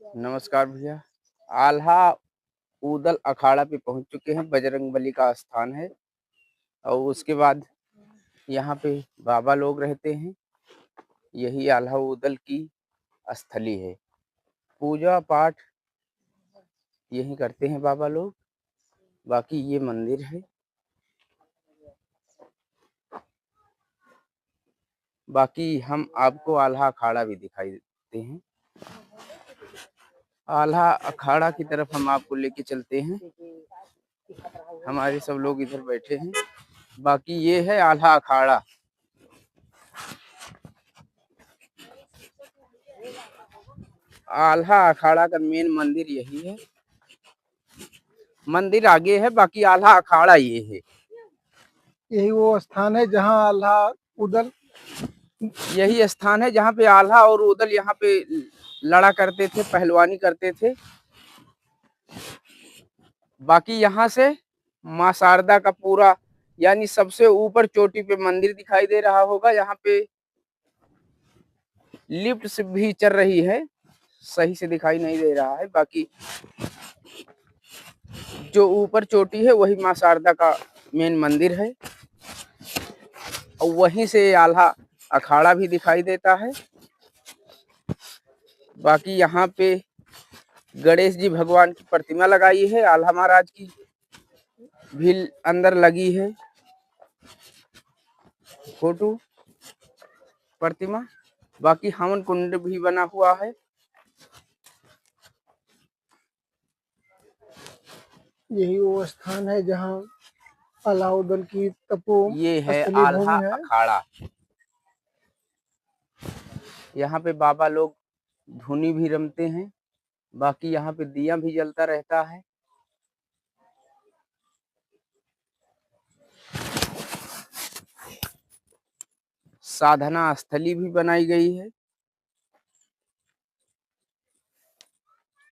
नमस्कार भैया। आल्हा ऊदल अखाड़ा पे पहुंच चुके हैं। बजरंगबली का स्थान है और उसके बाद यहाँ पे बाबा लोग रहते हैं। यही आल्हा ऊदल की स्थली है। पूजा पाठ यही करते हैं बाबा लोग। बाकी ये मंदिर है। बाकी हम आपको आल्हा अखाड़ा भी दिखाई देते हैं। आल्हा अखाड़ा की तरफ हम आपको लेके चलते हैं। हमारे सब लोग इधर बैठे हैं। बाकी ये है आल्हा अखाड़ा। आल्हा अखाड़ा का मेन मंदिर यही है। मंदिर आगे है, बाकी आल्हा अखाड़ा ये है। यही वो स्थान है जहाँ आल्हा उदल यही स्थान है जहाँ पे आल्हा और उदल यहाँ पे लड़ा करते थे, पहलवानी करते थे। बाकी यहाँ से माँ शारदा का पूरा यानी सबसे ऊपर चोटी पे मंदिर दिखाई दे रहा होगा। यहाँ पे लिफ्ट से भी चल रही है, सही से दिखाई नहीं दे रहा है। बाकी जो ऊपर चोटी है वही माँ शारदा का मेन मंदिर है और वहीं से आल्हा अखाड़ा भी दिखाई देता है। बाकी यहाँ पे गणेश जी भगवान की प्रतिमा लगाई है। आल्हा महाराज की भी अंदर लगी है फोटो प्रतिमा। बाकी हवन कुंड भी बना हुआ है। यही वो स्थान है जहाँ आल्हा उदल की ये है स्थली आल्हा भूमि है। अखाड़ा। यहाँ पे बाबा लोग धुनी भी रमते हैं। बाकी यहाँ पे दिया भी जलता रहता है। साधना स्थली भी बनाई गई है।